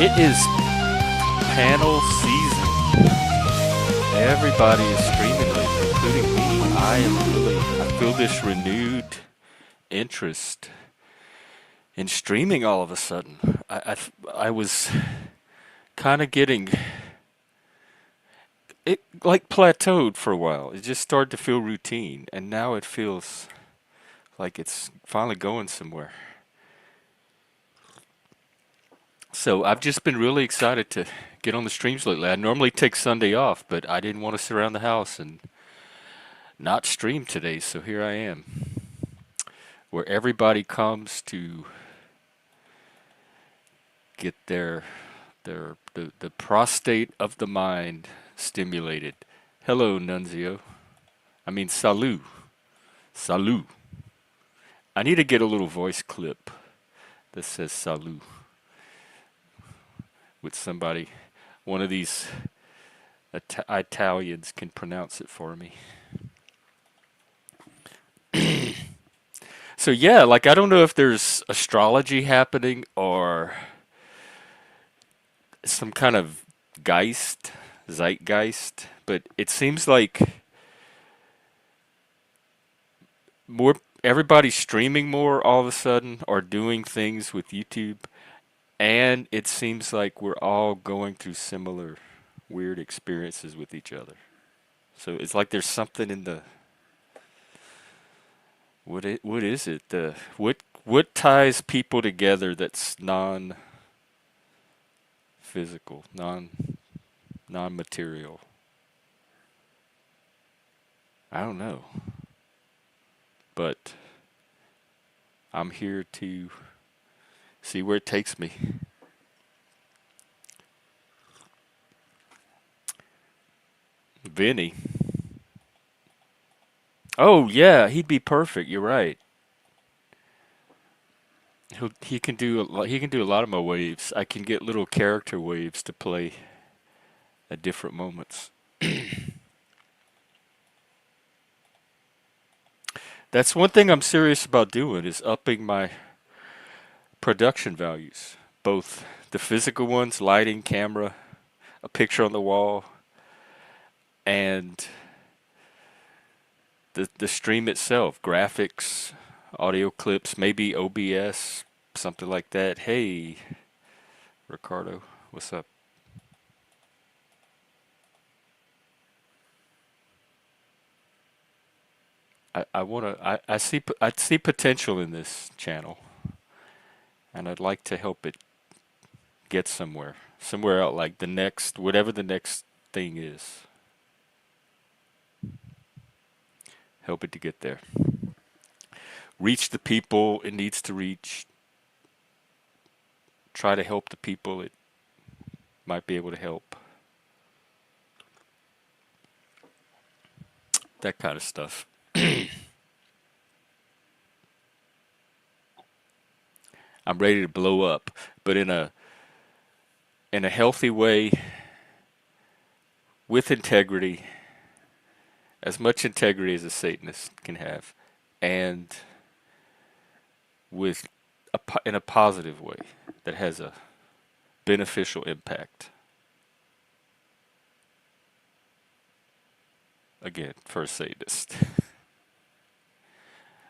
It is panel season. Everybody is streaming lately, including me. I feel this renewed interest in streaming all of a sudden. I was kind of getting it like plateaued for a while. It just started to feel routine, and now it feels like it's finally going somewhere. So I've just been really excited to get on the streams lately. I normally take Sunday off, but I didn't want to sit around the house and not stream today, so here I am, where everybody comes to get the prostate of the mind stimulated. Hello, Nunzio. I mean, salut. Salut. I need to get a little voice clip that says salut with somebody. One of these Italians can pronounce it for me. So yeah, like I don't know if there's astrology happening or some kind of zeitgeist, but it seems like more everybody's streaming more all of a sudden or doing things with YouTube, and it seems like we're all going through similar weird experiences with each other. So it's like there's something in the what is it? The what ties people together that's non-physical, non-material? I don't know, but I'm here to see where it takes me. Vinny. Oh yeah, he'd be perfect. You're right. He can do he can do a lot of my waves. I can get little character waves to play at different moments. That's one thing I'm serious about doing is upping my production values. Both the physical ones, lighting, camera, a picture on the wall, and the stream itself, graphics, audio clips, maybe OBS, something like that. Hey, Ricardo, what's up? I see potential in this channel, and I'd like to help it get somewhere out, like the next, whatever the next thing is. Help it to get there. Reach the people it needs to reach. Try to help the people it might be able to help. That kind of stuff. I'm ready to blow up, but in a healthy way, with integrity, as much integrity as a Satanist can have, and with in a positive way that has a beneficial impact. Again, for a Satanist.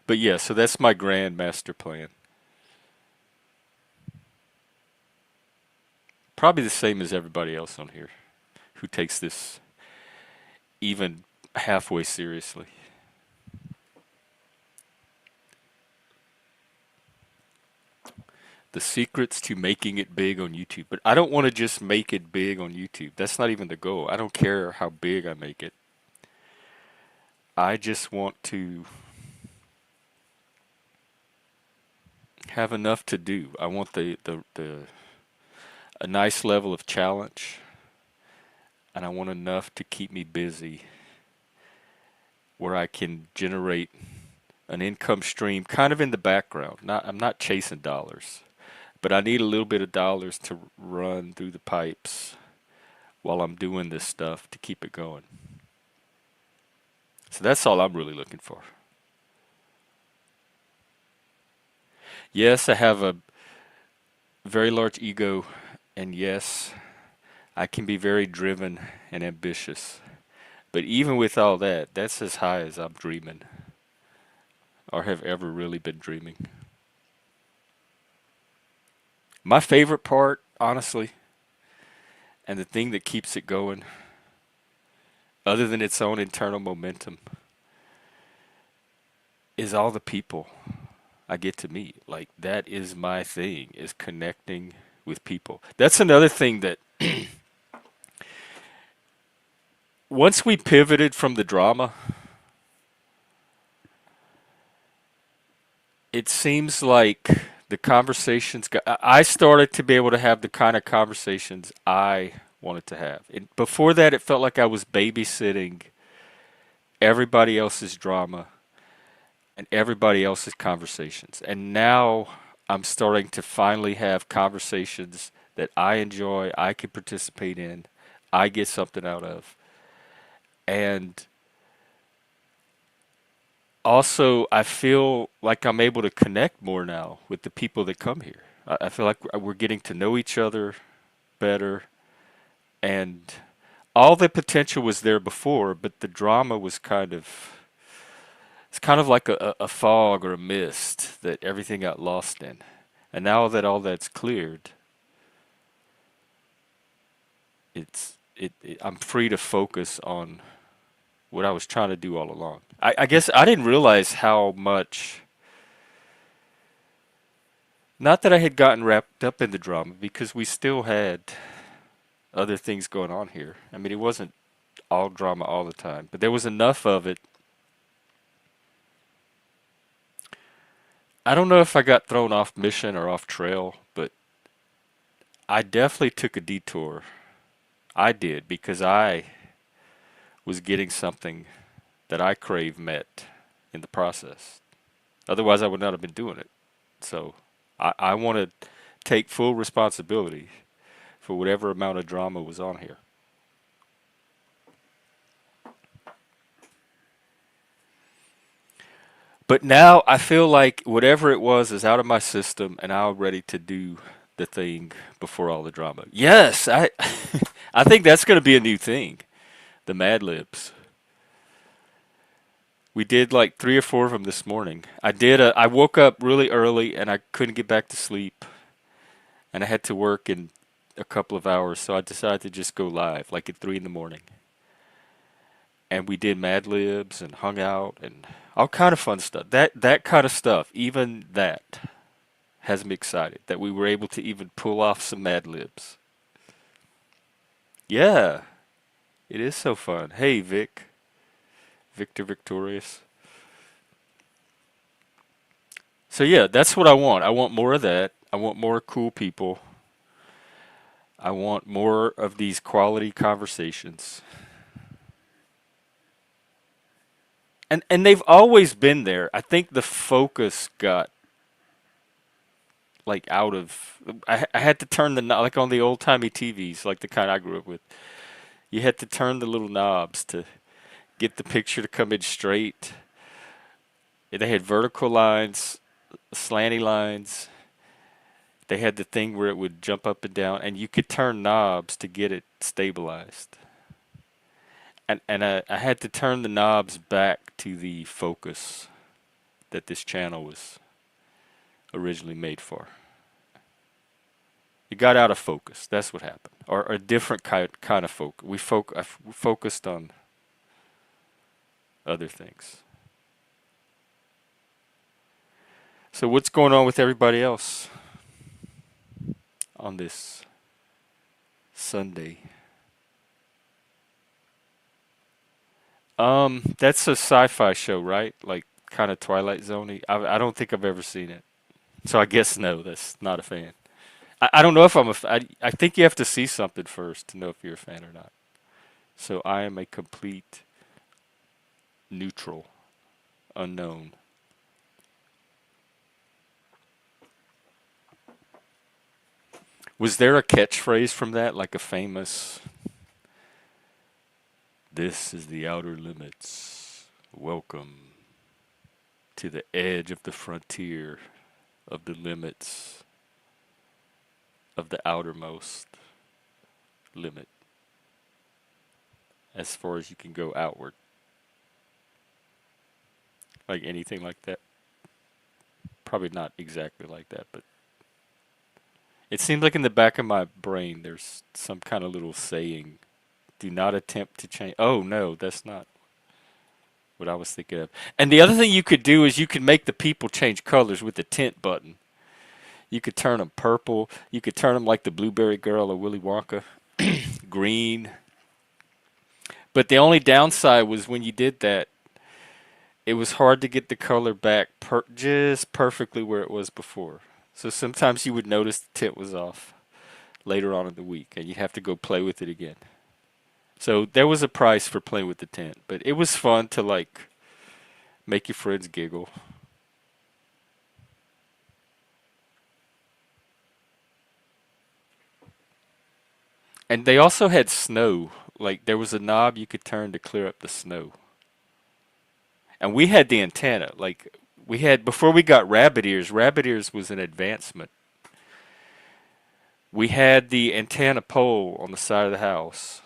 But yeah, so that's my grand master plan. Probably the same as everybody else on here who takes this even halfway seriously. The secrets to making it big on YouTube. But I don't want to just make it big on YouTube. That's not even the goal. I don't care how big I make it. I just want to have enough to do. I want the a nice level of challenge, and I want enough to keep me busy where I can generate an income stream kind of in the background. I'm not chasing dollars, but I need a little bit of dollars to run through the pipes while I'm doing this stuff to keep it going. So that's all I'm really looking for. Yes, I have a very large ego, And yes, I can be very driven and ambitious. But even with all that, that's as high as I'm dreaming or have ever really been dreaming. My favorite part, honestly, and the thing that keeps it going, other than its own internal momentum, is all the people I get to meet. Like, that is my thing, is connecting with people. That's another thing that once we pivoted from the drama, it seems like the conversations I started to be able to have the kind of conversations I wanted to have. Before that, it felt like I was babysitting everybody else's drama and everybody else's conversations. And now I'm starting to finally have conversations that I enjoy, I can participate in, I get something out of. And also, I feel like I'm able to connect more now with the people that come here. I feel like we're getting to know each other better, and all the potential was there before, but the drama was it's kind of like a fog or a mist that everything got lost in. And now that all that's cleared, I'm free to focus on what I was trying to do all along. I guess I didn't realize how much. Not that I had gotten wrapped up in the drama, because we still had other things going on here. I mean, it wasn't all drama all the time, but there was enough of it. I don't know if I got thrown off mission or off trail, but I definitely took a detour. I did, because I was getting something that I crave met in the process. Otherwise, I would not have been doing it. So I want to take full responsibility for whatever amount of drama was on here. But now I feel like whatever it was is out of my system, and I'm ready to do the thing before all the drama. Yes, I think that's going to be a new thing. The Mad Libs. We did like three or four of them this morning. I woke up really early and I couldn't get back to sleep, and I had to work in a couple of hours, so I decided to just go live like at 3 in the morning. And we did Mad Libs and hung out and all kind of fun stuff. That kind of stuff, even that has me excited that we were able to even pull off some Mad Libs. Yeah, it is so fun. Hey, Victor Victorious. So yeah, that's what I want. I want more of that. I want more cool people. I want more of these quality conversations. And they've always been there. I think the focus got like out of. I had to turn the like on the old timey TVs, like the kind I grew up with. You had to turn the little knobs to get the picture to come in straight. They had vertical lines, slanty lines. They had the thing where it would jump up and down, and you could turn knobs to get it stabilized. And I had to turn the knobs back to the focus that this channel was originally made for. It got out of focus. That's what happened. Or a different kind of focus. I focused on other things. So what's going on with everybody else on this Sunday? That's a sci-fi show, right? Like kind of Twilight Zone-y. I don't think I've ever seen it. So I guess no, that's not a fan. I don't know if I think you have to see something first to know if you're a fan or not. So I am a complete neutral, unknown. Was there a catchphrase from that, like a famous, "This is the outer limits. Welcome to the edge of the frontier of the limits of the outermost limit as far as you can go outward. Like anything like that. Probably not exactly like that, but it seems like in the back of my brain there's some kind of little saying. Do not attempt to change. Oh no, that's not what I was thinking of. And the other thing you could do is you could make the people change colors with the tint button. You could turn them purple. You could turn them like the Blueberry Girl or Willy Wonka, green. But the only downside was when you did that, it was hard to get the color back just perfectly where it was before. So sometimes you would notice the tint was off later on in the week, and you'd have to go play with it again. So there was a price for playing with the tint, but it was fun to like make your friends giggle. And they also had snow. Like there was a knob you could turn to clear up the snow. And we had the antenna. Like we had before we got rabbit ears. Rabbit ears was an advancement. We had the antenna pole on the side of the house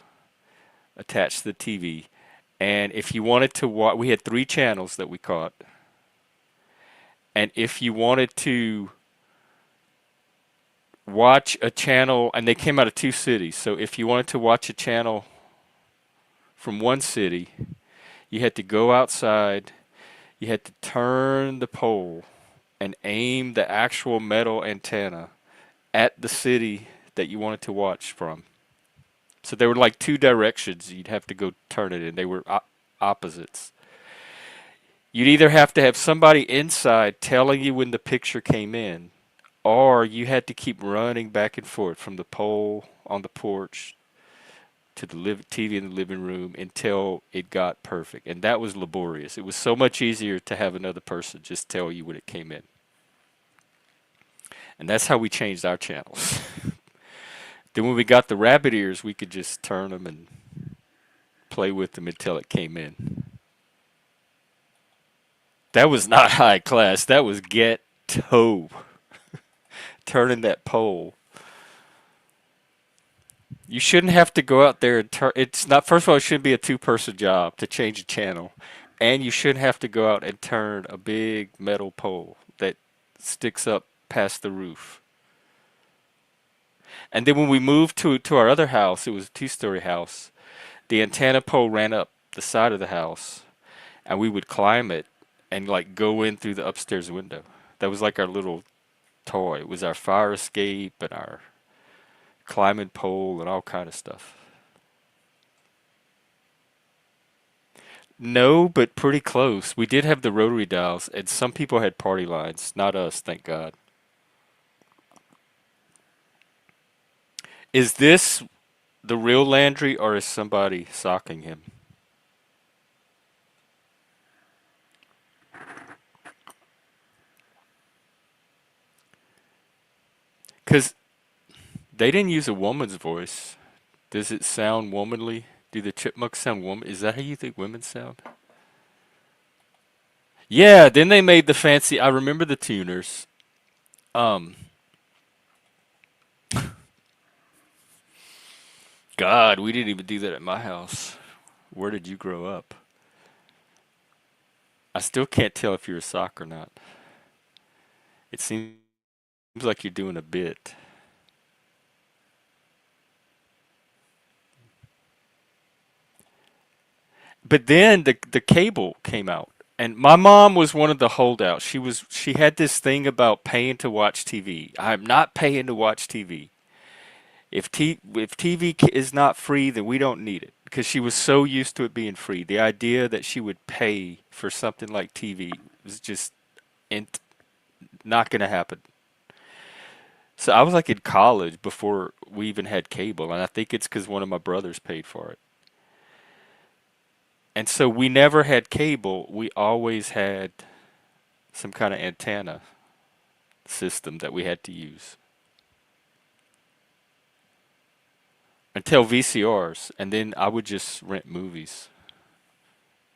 attached to the TV. And if you wanted to watch, we had three channels that we caught. And if you wanted to watch a channel, and they came out of two cities. So if you wanted to watch a channel from one city, you had to go outside, you had to turn the pole and aim the actual metal antenna at the city that you wanted to watch from. So there were like two directions you'd have to go turn it in. They were opposites. You'd either have to have somebody inside telling you when the picture came in, or you had to keep running back and forth from the pole on the porch to the TV in the living room until it got perfect. And that was laborious. It was so much easier to have another person just tell you when it came in. And that's how we changed our channels. Then when we got the rabbit ears, we could just turn them and play with them until it came in. That was not high class. That was ghetto. Turning that pole. You shouldn't have to go out there and turn. It's not. First of all, it shouldn't be a two-person job to change a channel, and you shouldn't have to go out and turn a big metal pole that sticks up past the roof. And then when we moved to our other house, it was a two-story house. The antenna pole ran up the side of the house, and we would climb it and like go in through the upstairs window. That was like our little toy. It was our fire escape and our climbing pole and all kind of stuff. No, but pretty close. We did have the rotary dials, and some people had party lines. Not us, thank God. Is this the real Landry, or is somebody socking him? Because they didn't use a woman's voice. Does it sound womanly? Do the chipmunks sound woman? Is that how you think women sound? Yeah, then they made the fancy. I remember the tuners. Um, God, we didn't even do that at my house. Where did you grow up? I still can't tell if you're a sock or not. It seems like you're doing a bit. But then the cable came out. And my mom was one of the holdouts. She had this thing about paying to watch TV. I'm not paying to watch TV. If TV is not free, then we don't need it because she was so used to it being free. The idea that she would pay for something like TV was just in, not going to happen. So I was like in college before we even had cable, and I think it's because one of my brothers paid for it. And so we never had cable. We always had some kind of antenna system that we had to use until VCRs, and then I would just rent movies.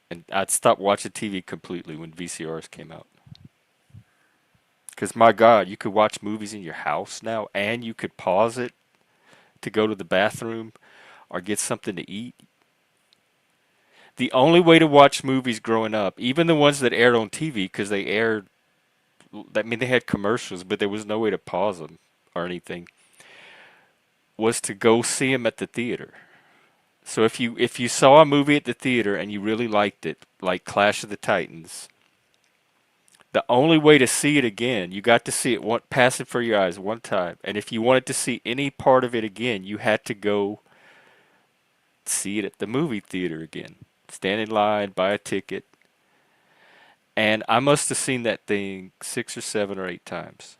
And I'd stop watching TV completely when VCRs came out Because my God, you could watch movies in your house now, and you could pause it to go to the bathroom or get something to eat. The only way to watch movies growing up, even the ones that aired on TV, because they aired, I mean, they had commercials, but there was no way to pause them or anything, was to go see them at the theater. So if you saw a movie at the theater and you really liked it, like Clash of the Titans, the only way to see it again, you got to see it one, pass it for your eyes one time, and if you wanted to see any part of it again, you had to go see it at the movie theater again. Stand in line, buy a ticket, and I must have seen that thing 6 or 7 or 8 times.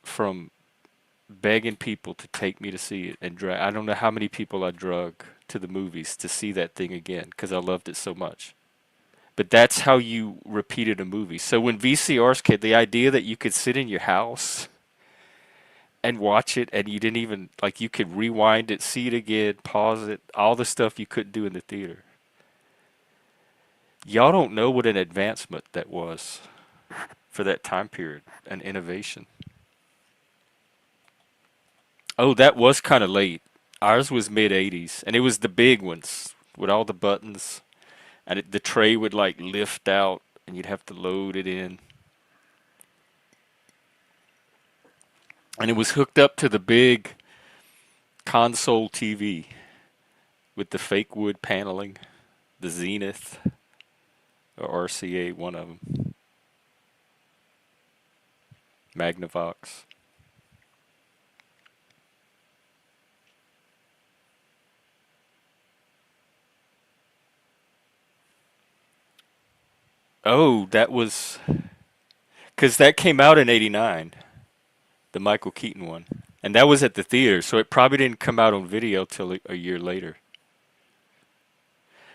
From begging people to take me to see it and drag. I don't know how many people I drug to the movies to see that thing again because I loved it so much. But that's how you repeated a movie. So when VCRs came, the idea that you could sit in your house and watch it and you didn't even, like, you could rewind it, see it again, pause it, all the stuff you couldn't do in the theater. Y'all don't know what an advancement that was for that time period, an innovation. Oh, that was kind of late. Ours was mid 80s, and it was the big ones with all the buttons, and the tray would like lift out, and you'd have to load it in. And it was hooked up to the big console TV with the fake wood paneling, the Zenith or RCA, one of them, Magnavox. Oh, that was because that came out in '89, the Michael Keaton one, and that was at the theater, so it probably didn't come out on video till a year later.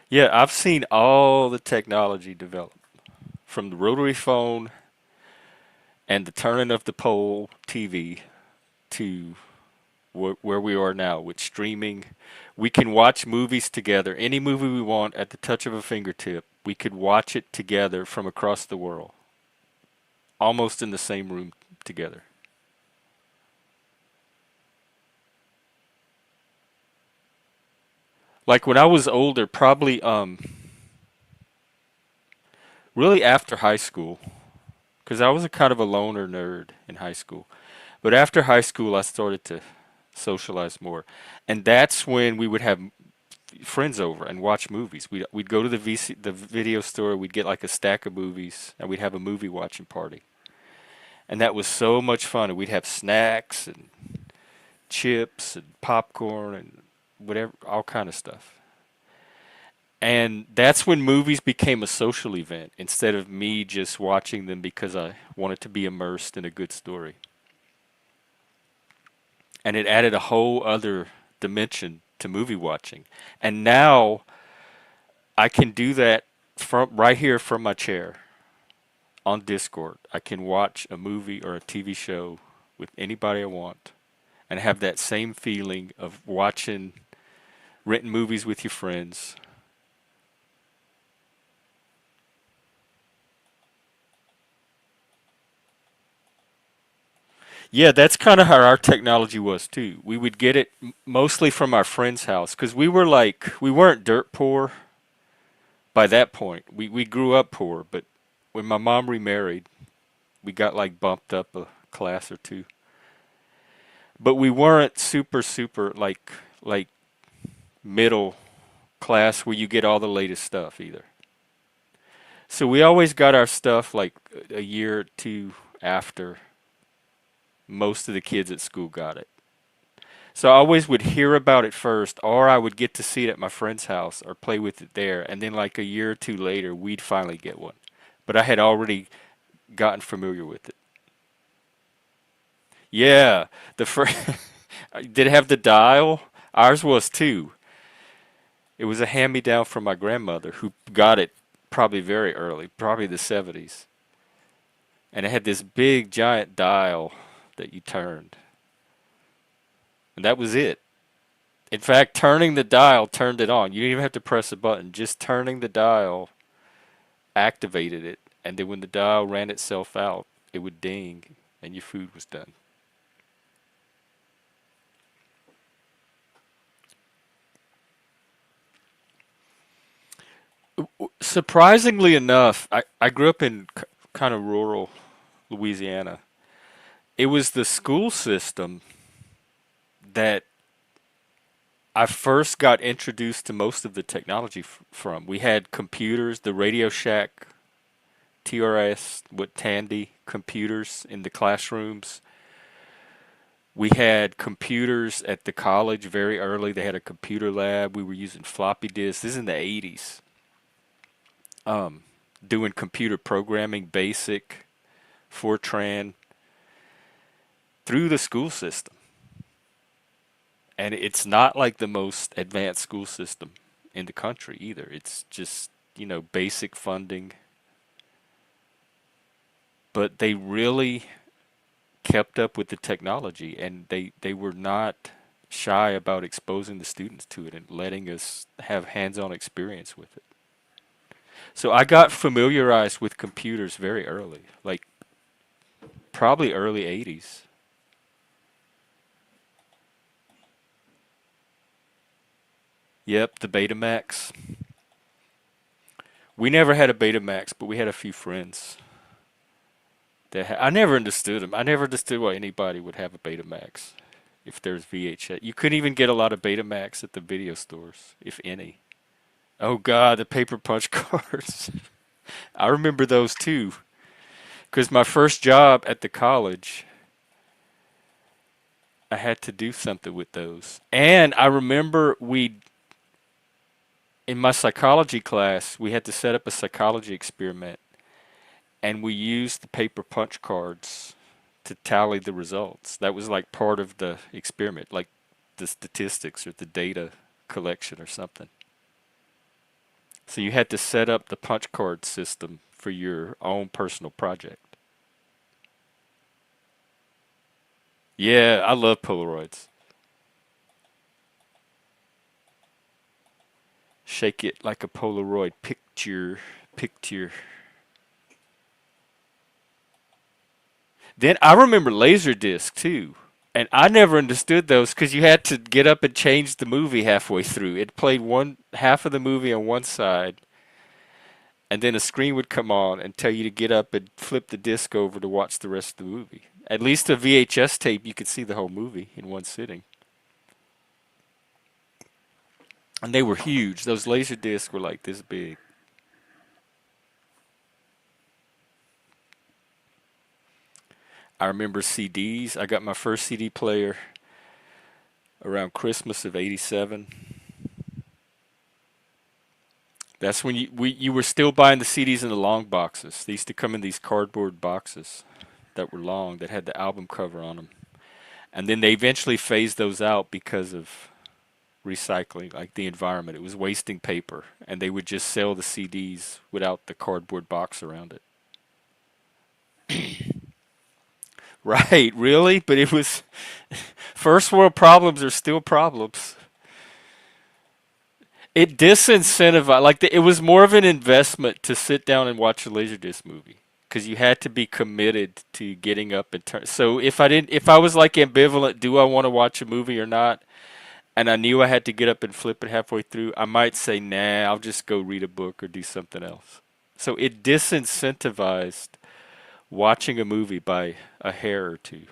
Yeah, I've seen all the technology develop from the rotary phone and the turning of the pole TV to where we are now with streaming. We can watch movies together, any movie we want at the touch of a fingertip. We could watch it together from across the world, almost in the same room together. Like when I was older, probably really after high school, because I was a kind of a loner nerd in high school. But after high school, I started to socialize more, and that's when we would have friends over and watch movies. We'd go to the video store. We'd get like a stack of movies, and we'd have a movie watching party. And that was so much fun. And we'd have snacks and chips and popcorn and whatever, all kind of stuff. And that's when movies became a social event instead of me just watching them because I wanted to be immersed in a good story. And it added a whole other dimension to movie watching. And now I can do that from right here from my chair on Discord. I can watch a movie or a TV show with anybody I want and have that same feeling of watching renting movies with your friends. Yeah, that's kind of how our technology was too. We would get it mostly from our friend's house because we were like, we weren't dirt poor by that point. We grew up poor, but when my mom remarried, we got like bumped up a class or two. But we weren't super, super like middle class where you get all the latest stuff either. So we always got our stuff like a year or two after most of the kids at school got it. So I always would hear about it first, or I would get to see it at my friend's house or play with it there, and then like a year or two later, we'd finally get one. But I had already gotten familiar with it. Yeah, the first did it have the dial? Ours was too. It was a hand-me-down from my grandmother who got it probably very early, probably the 70s. And it had this big giant dial that you turned. And that was it. In fact, turning the dial turned it on. You didn't even have to press a button. Just turning the dial activated it. And then when the dial ran itself out, it would ding and your food was done. Surprisingly enough, I grew up in kind of rural Louisiana. It was the school system that I first got introduced to most of the technology from. We had computers, the Radio Shack, TRS, with Tandy computers in the classrooms. We had computers at the college very early. They had a computer lab. We were using floppy disks. This is in the 80s. Um, Doing computer programming, basic, Fortran, through the school system. And it's not like the most advanced school system in the country either. It's just, basic funding. But they really kept up with the technology and they were not shy about exposing the students to it and letting us have hands-on experience with it. So I got familiarized with computers very early, like probably early 80s. Yep, the Betamax. We never had a Betamax, but we had a few friends I never understood them. I never understood why anybody would have a Betamax if there's VHS. You couldn't even get a lot of Betamax at the video stores, if any. Oh God, the paper punch cards. I remember those too, because my first job at the college, I had to do something with those. And I remember in my psychology class, we had to set up a psychology experiment, and we used the paper punch cards to tally the results. That was like part of the experiment, like the statistics or the data collection or something. So you had to set up the punch card system for your own personal project. Yeah, I love Polaroids. Shake it like a Polaroid picture. Then I remember Laserdisc too. And I never understood those because you had to get up and change the movie halfway through. It played one half of the movie on one side, and then a screen would come on and tell you to get up and flip the disc over to watch the rest of the movie. At least a VHS tape, you could see the whole movie in one sitting. And they were huge. Those laser discs were like this big. I remember CDs. I got my first CD player around Christmas of '87. That's when you were still buying the CDs in the long boxes. They used to come in these cardboard boxes that were long that had the album cover on them. And then they eventually phased those out because of recycling, like the environment. It was wasting paper, and they would just sell the CDs without the cardboard box around it. Right, really? But it was first world problems are still problems. It disincentivized, like it was more of an investment to sit down and watch a Laserdisc movie because you had to be committed to getting up and turn. So if I was like ambivalent, do I want to watch a movie or not? And I knew I had to get up and flip it halfway through, I might say, nah, I'll just go read a book or do something else. So it disincentivized watching a movie by a hair or two.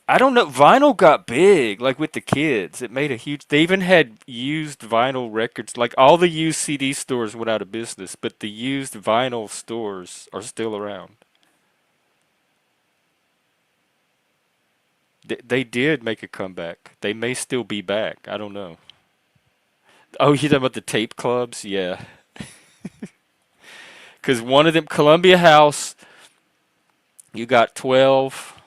I don't know. Vinyl got big, like with the kids. It made a huge. They even had used vinyl records. Like all the used CD stores went out of business, but the used vinyl stores are still around. They did make a comeback. They may still be back. I don't know. Oh, you talking about the tape clubs? Yeah, because one of them, Columbia House, you got 12,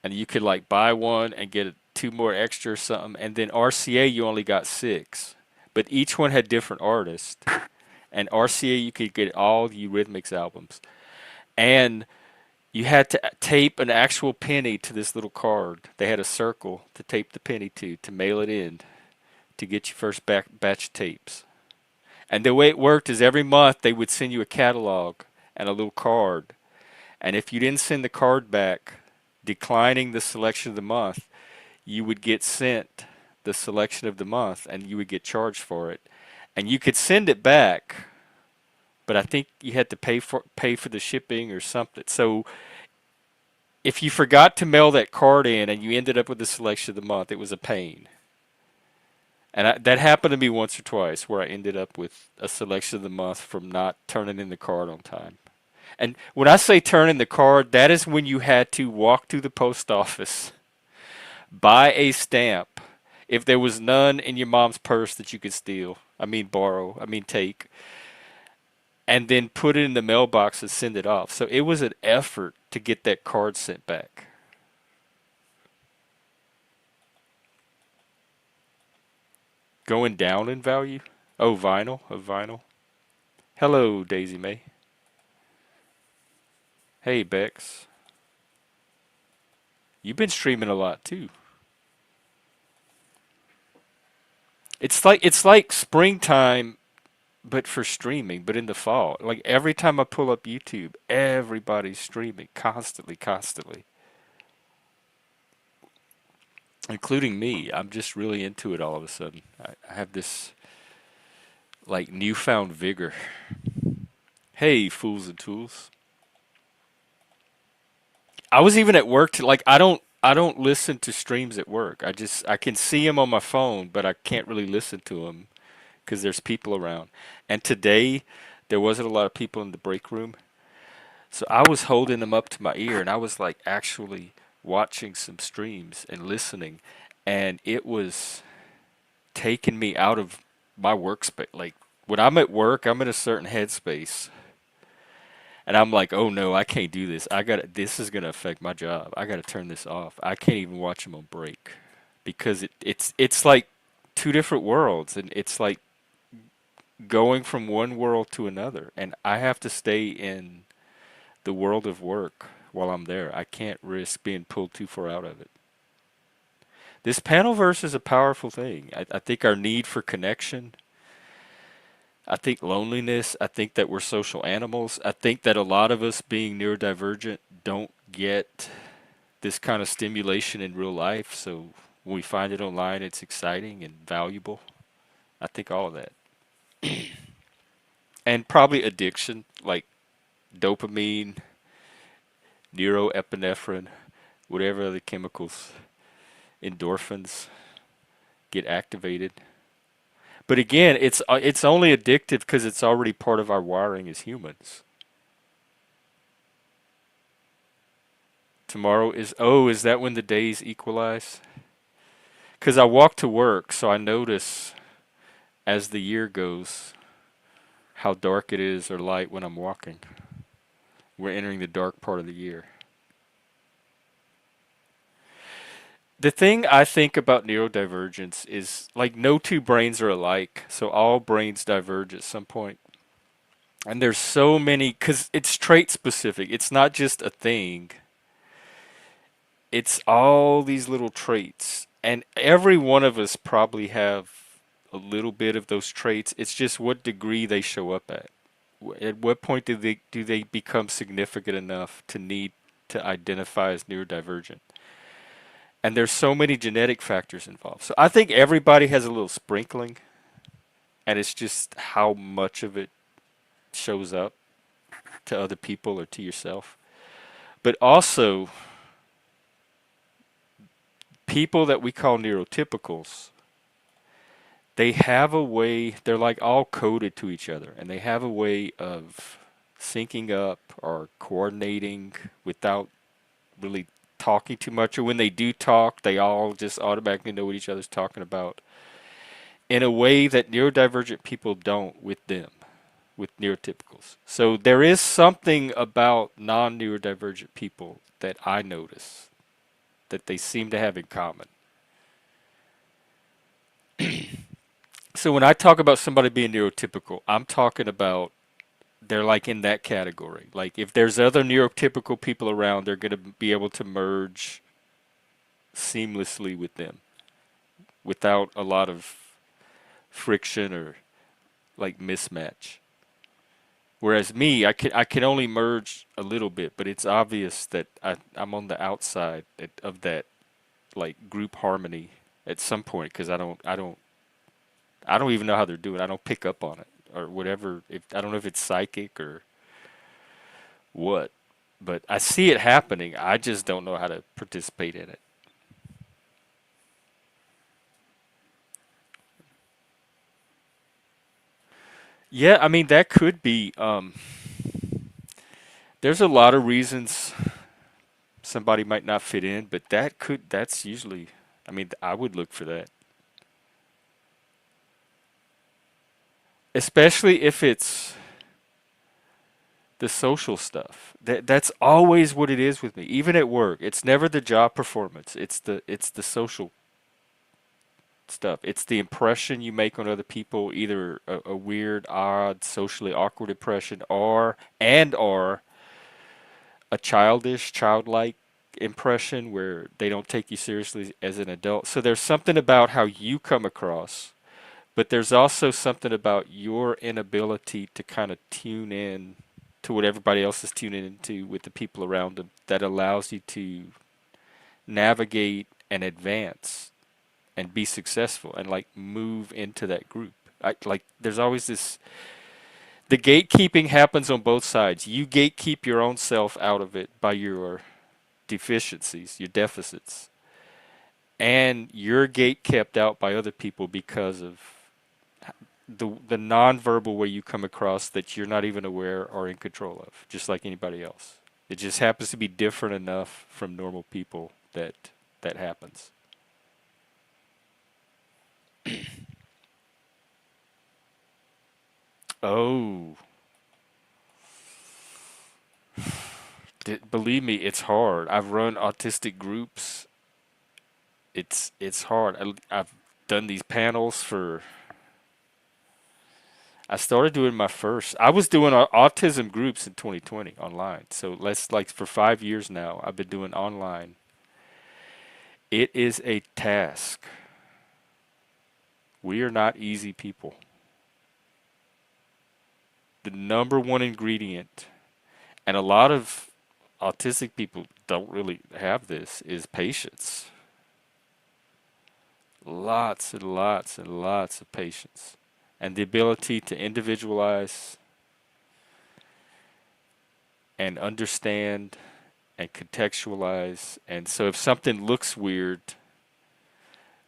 and you could like buy one and get two more extra or something. And then RCA, you only got six, but each one had different artists. And RCA, you could get all the Eurythmics albums, and you had to tape an actual penny to this little card. They had a circle to tape the penny to mail it in to get your first batch of tapes. And the way it worked is every month they would send you a catalog and a little card. And if you didn't send the card back declining the selection of the month, you would get sent the selection of the month and you would get charged for it. And you could send it back, but I think you had to pay for the shipping or something. So if you forgot to mail that card in and you ended up with the selection of the month, it was a pain. And that happened to me once or twice where I ended up with a selection of the month from not turning in the card on time. And when I say turn in the card, that is when you had to walk to the post office, buy a stamp. If there was none in your mom's purse that you could steal, I mean borrow, I mean take, and then put it in the mailbox and send it off. So it was an effort to get that card sent back. Going down in value? Oh, vinyl, of vinyl. Hello, Daisy May. Hey, Bex. You've been streaming a lot too. It's like springtime but for streaming, but in the fall. Like every time I pull up YouTube, everybody's streaming constantly, constantly, including me. I'm just really into it all of a sudden. I have this like newfound vigor. Hey, fools and tools. I was even at work to like I don't listen to streams at work. I can see them on my phone, but I can't really listen to them because there's people around. And today there wasn't a lot of people in the break room. So I was holding them up to my ear and I was like actually watching some streams and listening, and it was taking me out of my workspace. Like when I'm at work, I'm in a certain headspace and I'm like, "Oh no, I can't do this. This is going to affect my job. I got to turn this off. I can't even watch them on break." Because it's like two different worlds, and it's like going from one world to another, and I have to stay in the world of work while I'm there. I can't risk being pulled too far out of it. This panelverse is a powerful thing. I think our need for connection, I think loneliness, I think that we're social animals. I think that a lot of us being neurodivergent don't get this kind of stimulation in real life. So when we find it online, it's exciting and valuable. I think all of that. And probably addiction, like dopamine, neuroepinephrine, whatever other chemicals, endorphins get activated. But again, it's only addictive because it's already part of our wiring as humans. Tomorrow is that when the days equalize? Because I walk to work, so I notice as the year goes how dark it is or light when I'm walking. We're entering the dark part of the year. The thing I think about neurodivergence is like no two brains are alike, so all brains diverge at some point. And there's so many, because it's trait specific. It's not just a thing, it's all these little traits. And every one of us probably have a little bit of those traits. It's just what degree they show up at. At what point do they become significant enough to need to identify as neurodivergent? And there's so many genetic factors involved. So I think everybody has a little sprinkling, and it's just how much of it shows up to other people or to yourself. But also, people that we call neurotypicals, they have a way, they're like all coded to each other, and they have a way of syncing up or coordinating without really talking too much. Or when they do talk, they all just automatically know what each other's talking about in a way that neurodivergent people don't with them, with neurotypicals. So there is something about non-neurodivergent people that I notice that they seem to have in common. So when I talk about somebody being neurotypical, I'm talking about they're like in that category. Like if there's other neurotypical people around, they're going to be able to merge seamlessly with them without a lot of friction or like mismatch. Whereas me, I can only merge a little bit, but it's obvious that I'm on the outside of that like group harmony at some point because I don't even know how they're doing. I don't pick up on it or whatever. If I don't know if it's psychic or what, but I see it happening. I just don't know how to participate in it. Yeah, I mean that could be. There's a lot of reasons somebody might not fit in, but that's usually. I mean, I would look for that, especially if it's the social stuff. That's always what it is with me. Even at work, it's never the job performance. It's the social stuff. It's the impression you make on other people, either a weird, odd, socially awkward impression, or a childlike impression where they don't take you seriously as an adult. So there's something about how you come across, but there's also something about your inability to kind of tune in to what everybody else is tuning into with the people around them that allows you to navigate and advance and be successful and like move into that group. Like there's always this the gatekeeping happens on both sides. You gatekeep your own self out of it by your deficiencies, your deficits, and you're gate kept out by other people because of the nonverbal way you come across that you're not even aware or in control of, just like anybody else. It just happens to be different enough from normal people that that happens. Oh, believe me, it's hard. I've run autistic groups. It's hard. I've done these panels for. I started doing my first. I was doing autism groups in 2020 online. So let's like for 5 years now. I've been doing online. It is a task. We are not easy people. The number one ingredient, and a lot of autistic people don't really have this, is patience. Lots and lots and lots of patience. And the ability to individualize and understand and contextualize. And so if something looks weird,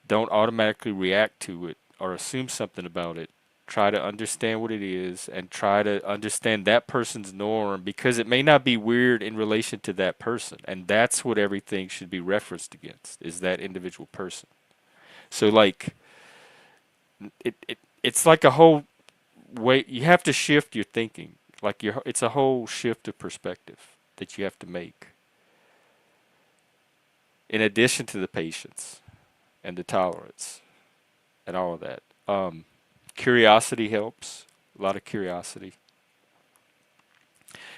don't automatically react to it or assume something about it. Try to understand what it is and try to understand that person's norm because it may not be weird in relation to that person. And that's what everything should be referenced against, is that individual person. So like it's like a whole way you have to shift your thinking. Like it's a whole shift of perspective that you have to make in addition to the patience and the tolerance and all of that. Curiosity helps. A lot of curiosity.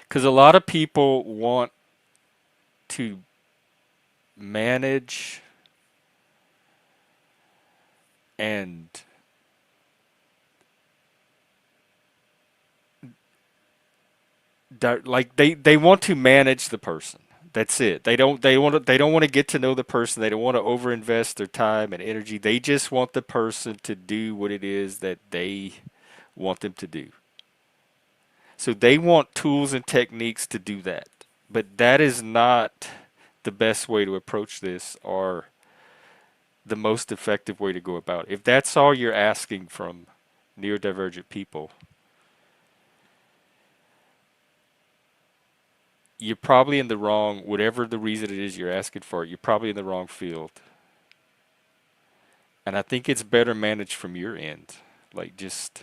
Because a lot of people want to manage and like they want to manage the person. That's it. They don't want to get to know the person. They don't want to overinvest their time and energy. They just want the person to do what it is that they want them to do. So they want tools and techniques to do that. But that is not the best way to approach this or the most effective way to go about it. If that's all you're asking from neurodivergent people, you're probably in the wrong, whatever the reason it is you're asking for, you're probably in the wrong field. And I think it's better managed from your end. Like just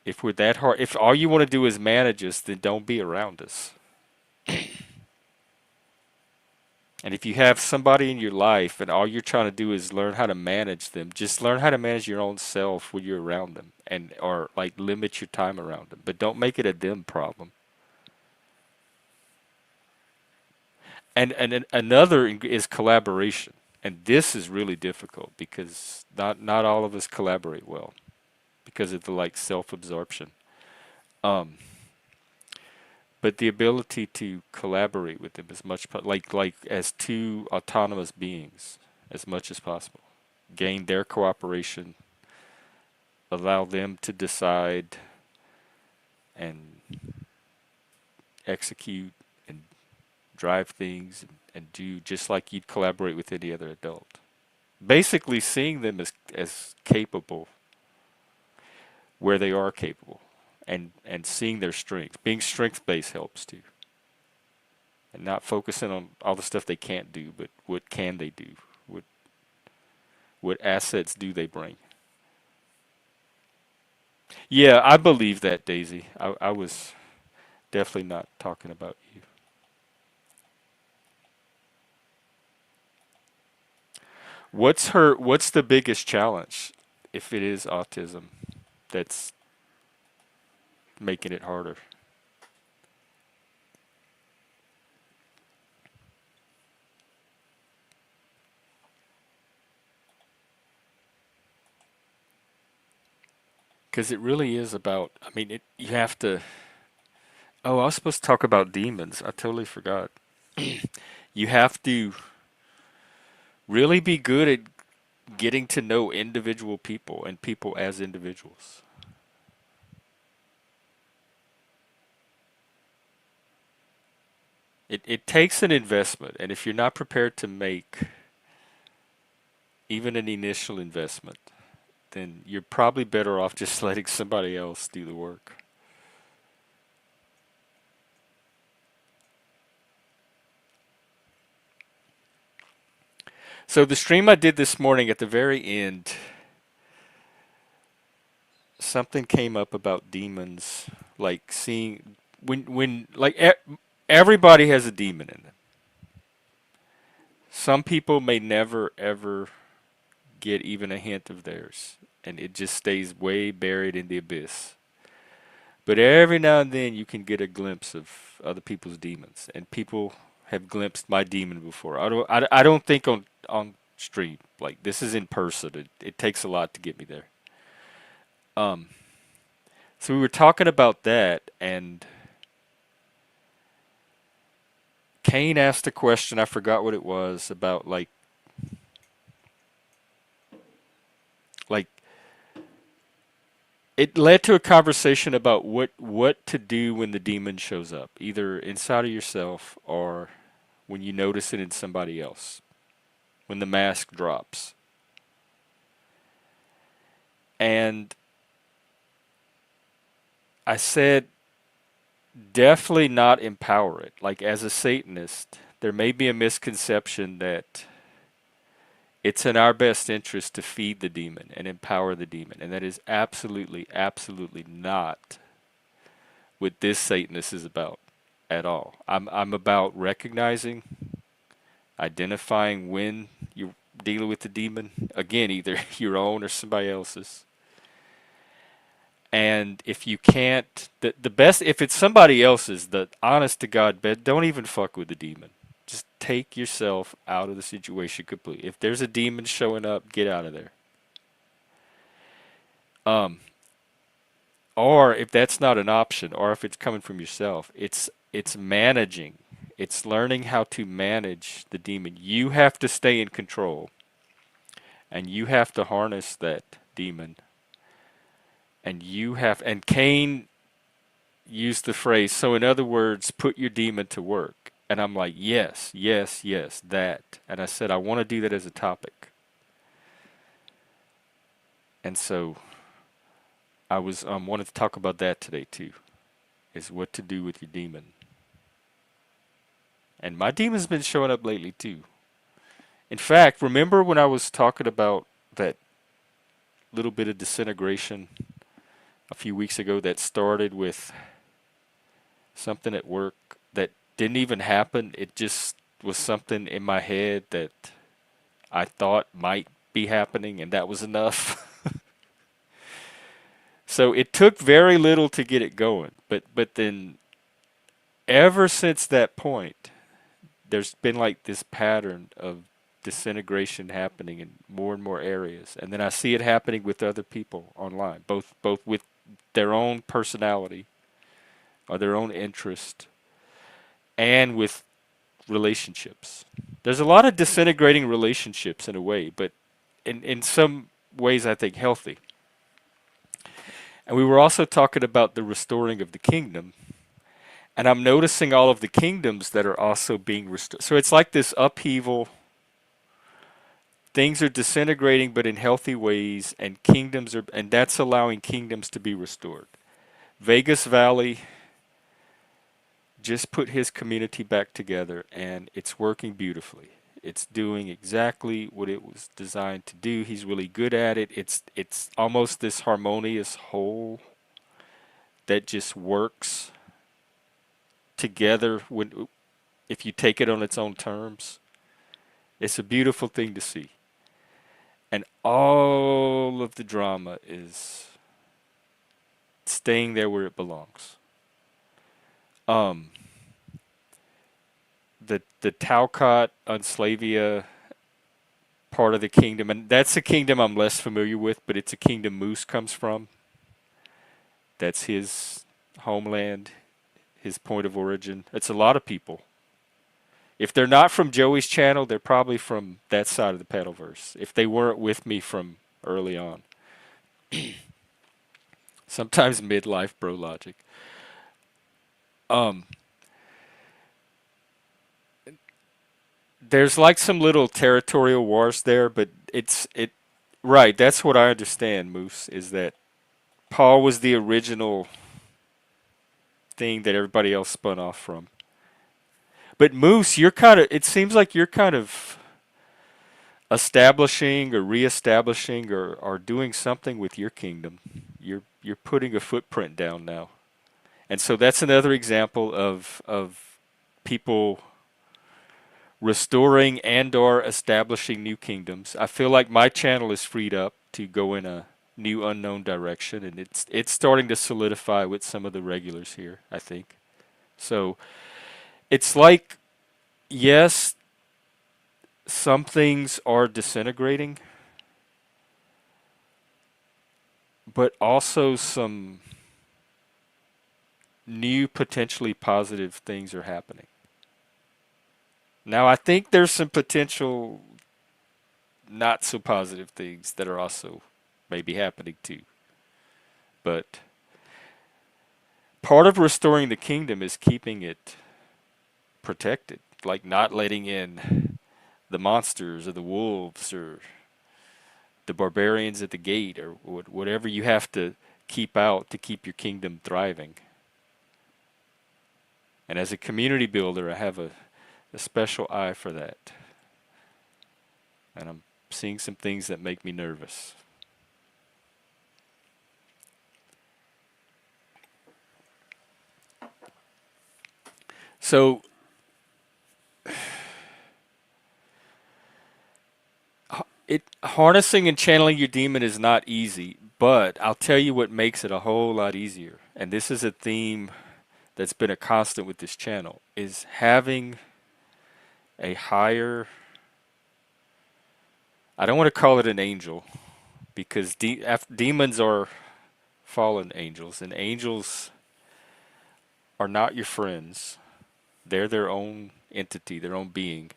if we're that hard, if all you want to do is manage us, then don't be around us. And if you have somebody in your life and all you're trying to do is learn how to manage them, just learn how to manage your own self when you're around them and or like limit your time around them. But don't make it a them problem. And another is collaboration. And this is really difficult because not all of us collaborate well because of the like self-absorption. Um, but the ability to collaborate with them as much like as two autonomous beings as much as possible, gain their cooperation, allow them to decide and execute and drive things and do just like you'd collaborate with any other adult. Basically, seeing them as capable where they are capable, and seeing their strengths. Being strength based helps too, and not focusing on all the stuff they can't do, but what can they do? What what assets do they bring? Yeah, I believe that, Daisy. I was definitely not talking about you. What's the biggest challenge if it is autism that's making it harder? Because it really is about, I mean, you have to. Oh, I was supposed to talk about demons. I totally forgot. You have to really be good at getting to know individual people and people as individuals. It takes an investment, and if you're not prepared to make even an initial investment, then you're probably better off just letting somebody else do the work. So the stream I did this morning at the very end, something came up about demons, like seeing when everybody has a demon in them. Some people may never ever get even a hint of theirs, and it just stays way buried in the abyss. But every now and then you can get a glimpse of other people's demons, and people have glimpsed my demon before. I don't think on stream. Like this is in person. It takes a lot to get me there. Um, so we were talking about that, and Kane asked a question. I forgot what it was about. Like it led to a conversation about what to do when the demon shows up, either inside of yourself or when you notice it in somebody else, when the mask drops. And I said, definitely not empower it. Like, as a Satanist, there may be a misconception that it's in our best interest to feed the demon and empower the demon. And that is absolutely, absolutely not what this Satanist is about at all. I'm about recognizing, identifying when you're dealing with the demon. Again, either your own or somebody else's. And if you can't, the best, if it's somebody else's, the honest to God bet, don't even fuck with the demon. Just take yourself out of the situation completely. If there's a demon showing up, get out of there. Um, or if that's not an option, or if it's coming from yourself, it's managing. It's learning how to manage the demon. You have to stay in control, and you have to harness that demon. And Cain used the phrase, so in other words, put your demon to work. And I'm like, yes, yes, yes, that. And I said, I want to do that as a topic. And so I was wanted to talk about that today too, is what to do with your demon. And my demon's been showing up lately too. In fact, remember when I was talking about that little bit of disintegration a few weeks ago that started with something at work that didn't even happen? It just was something in my head that I thought might be happening, and that was enough. So it took very little to get it going, but then ever since that point, there's been like this pattern of disintegration happening in more and more areas. And then I see it happening with other people online, both with their own personality or their own interest and with relationships. There's a lot of disintegrating relationships in a way, but in some ways I think healthy. And we were also talking about the restoring of the kingdom. And I'm noticing all of the kingdoms that are also being restored. So it's like this upheaval. Things are disintegrating, but in healthy ways, and and that's allowing kingdoms to be restored. Vegas Valley just put his community back together, and it's working beautifully. It's doing exactly what it was designed to do. He's really good at it. It's almost this harmonious whole that just works together when if you take it on its own terms. It's a beautiful thing to see. And all of the drama is staying there where it belongs. Um, the Talcott, Unslavia part of the kingdom, and that's a kingdom I'm less familiar with, but it's a kingdom Moose comes from. That's his homeland, his point of origin. It's a lot of people. If they're not from Joey's channel, they're probably from that side of the Paddleverse. If they weren't with me from early on. Sometimes midlife bro logic. Um, there's like some little territorial wars there, but it right. That's what I understand. Moose is that Paul was the original thing that everybody else spun off from. But Moose, you're kind of. It seems like you're kind of establishing or reestablishing or doing something with your kingdom. You're putting a footprint down now, and so that's another example of people restoring and or establishing new kingdoms. I feel like my channel is freed up to go in a new unknown direction, and it's starting to solidify with some of the regulars here, I think. So it's like, yes, some things are disintegrating, but also some new potentially positive things are happening. Now I think there's some potential not so positive things that are also maybe happening too. But part of restoring the kingdom is keeping it protected, like not letting in the monsters or the wolves or the barbarians at the gate or whatever you have to keep out to keep your kingdom thriving. And as a community builder, I have a special eye for that. And I'm seeing some things that make me nervous. So it harnessing and channeling your demon is not easy, but I'll tell you what makes it a whole lot easier. And this is a theme that's been a constant with this channel is having a higher, I don't want to call it an angel because demons are fallen angels and angels are not your friends. They're their own entity, their own being.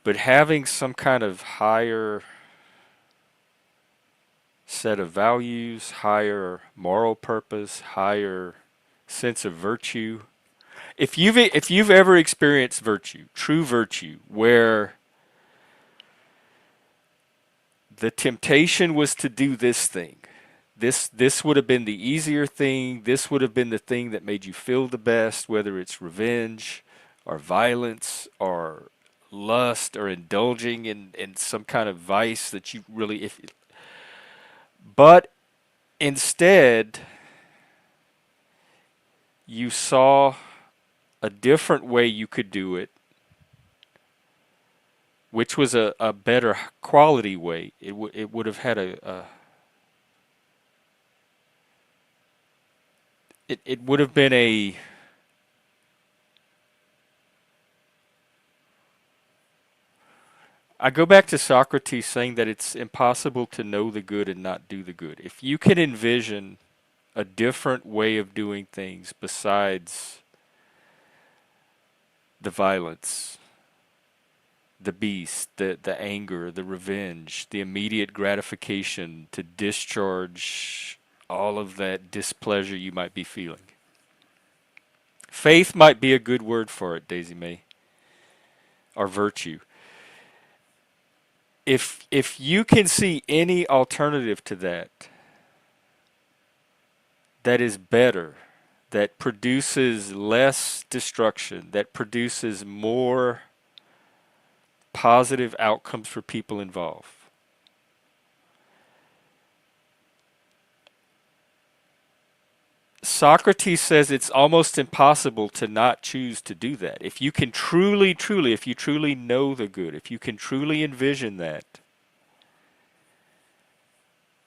But having some kind of higher set of values, higher moral purpose, higher sense of virtue. If you've ever experienced virtue, true virtue, where the temptation was to do this thing. This would have been the easier thing. This would have been the thing that made you feel the best, whether it's revenge or violence or lust or indulging in some kind of vice that you really but instead you saw a different way you could do it, which was a better quality way. It would have had it would have been I go back to Socrates saying that it's impossible to know the good and not do the good. If you can envision a different way of doing things besides the violence, the beast, the anger, the revenge, the immediate gratification to discharge all of that displeasure you might be feeling. Faith might be a good word for it, Daisy May, or virtue. If you can see any alternative to that that is better, that produces less destruction, that produces more positive outcomes for people involved. Socrates says it's almost impossible to not choose to do that. If you can truly, truly, if you truly know the good, if you can truly envision that,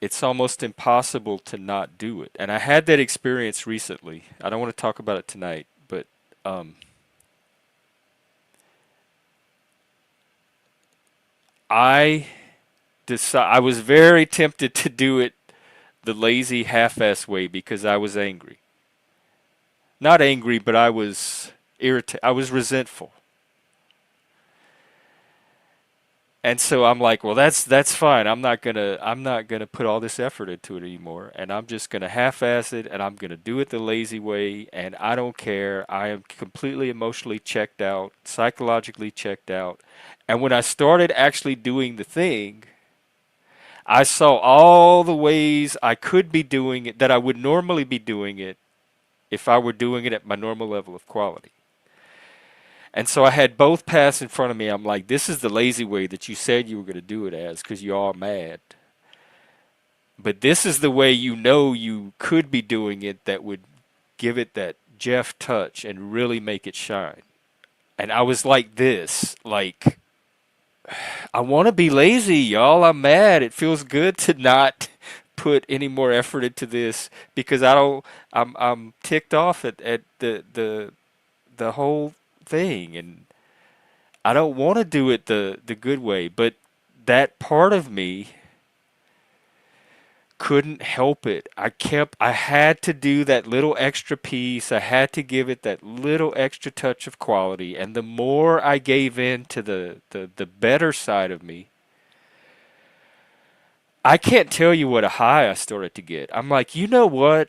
it's almost impossible to not do it. And I had that experience recently. I don't want to talk about it tonight, but um, I I was very tempted to do it the lazy half-ass way because I was angry. Not angry, but I was irritated. I was resentful. And so I'm like, well, that's fine. I'm not gonna put all this effort into it anymore, and I'm just gonna half-ass it, and I'm gonna do it the lazy way, and I don't care. I am completely emotionally checked out, psychologically checked out, and when I started actually doing the thing, I saw all the ways I could be doing it that I would normally be doing it if I were doing it at my normal level of quality. And so I had both paths in front of me. I'm like, this is the lazy way that you said you were going to do it as because you are mad. But this is the way you know you could be doing it that would give it that Jeff touch and really make it shine. And I was like this, like, I want to be lazy, y'all. I'm mad. It feels good to not put any more effort into this because I don't. I'm ticked off at the whole thing, and I don't want to do it the good way. But that part of me couldn't help it. I had to do that little extra piece. I had to give it that little extra touch of quality. And the more I gave in to the better side of me, I can't tell you what a high I started to get. I'm like, you know what?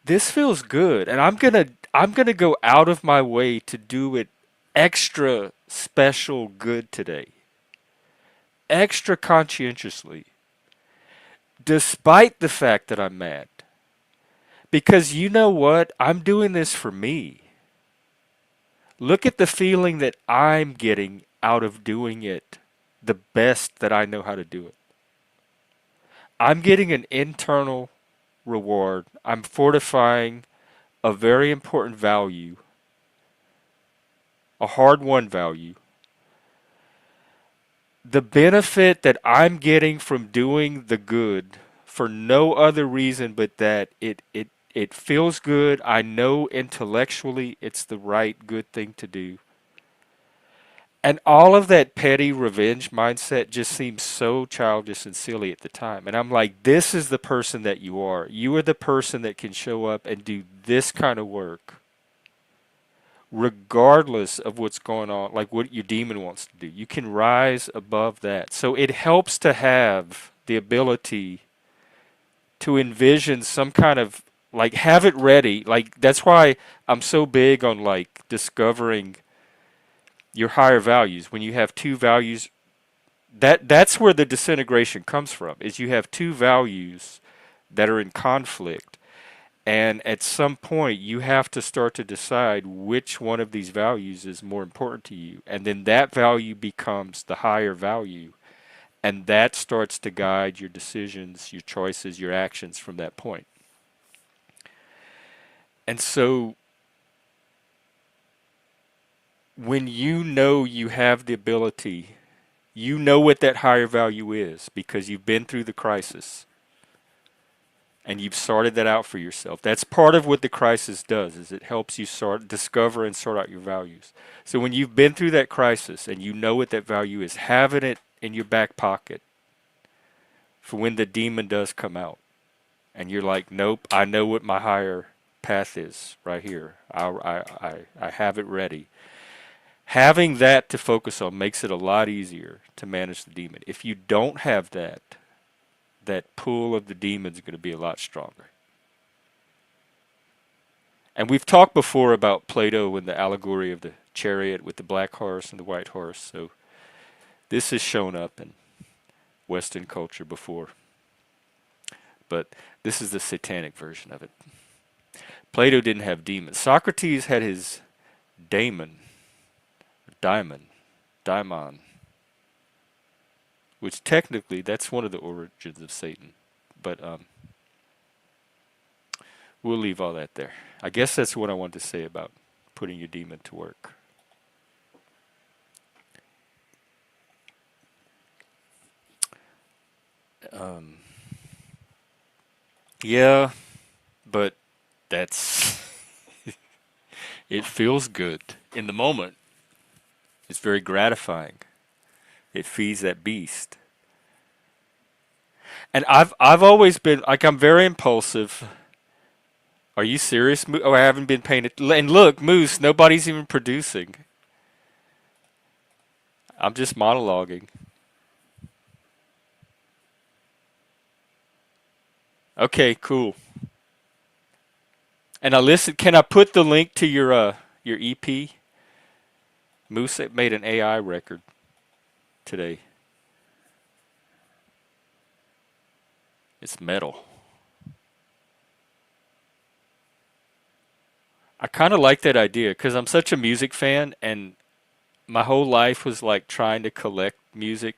This feels good. And I'm gonna go out of my way to do it extra special good today. Extra conscientiously. Despite the fact that I'm mad. Because you know what? I'm doing this for me. Look at the feeling that I'm getting out of doing it the best that I know how to do it. I'm getting an internal reward. I'm fortifying a very important value, a hard won value. The benefit that I'm getting from doing the good for no other reason but that it feels good. I know intellectually it's the right good thing to do. And all of that petty revenge mindset just seems so childish and silly at the time. And I'm like, this is the person that you are. You are the person that can show up and do this kind of work regardless of what's going on, like what your demon wants to do. You can rise above that. So it helps to have the ability to envision some kind of, like, have it ready. Like, that's why I'm so big on, like, discovering your higher values. When you have two values, that's where the disintegration comes from, is you have two values that are in conflict. And at some point, you have to start to decide which one of these values is more important to you. And then that value becomes the higher value. And that starts to guide your decisions, your choices, your actions from that point. And so when you know you have the ability, you know what that higher value is because you've been through the crisis and you've sorted that out for yourself. That's part of what the crisis does, is it helps you discover and sort out your values. So when you've been through that crisis and you know what that value is, having it in your back pocket for when the demon does come out, and you're like, nope, I know what my higher path is right here. I have it ready. Having that to focus on makes it a lot easier to manage the demon. If you don't have that, that pull of the demon is going to be a lot stronger. And we've talked before about Plato and the allegory of the chariot with the black horse and the white horse. So this has shown up in Western culture before. But this is the satanic version of it. Plato didn't have demons. Socrates had his daemon, daimon, which technically that's one of the origins of Satan. But we'll leave all that there. I guess that's what I wanted to say about putting your demon to work. Um, yeah, but that's it feels good in the moment. It's very gratifying. It feeds that beast. And I've always been like I'm very impulsive. Are you serious? Oh, I haven't been paying it. And look, Moose, nobody's even producing. I'm just monologuing. Okay, cool. And I listen. Can I put the link to your EP? Moose made an AI record today. It's metal. I kind of like that idea because I'm such a music fan, and my whole life was like trying to collect music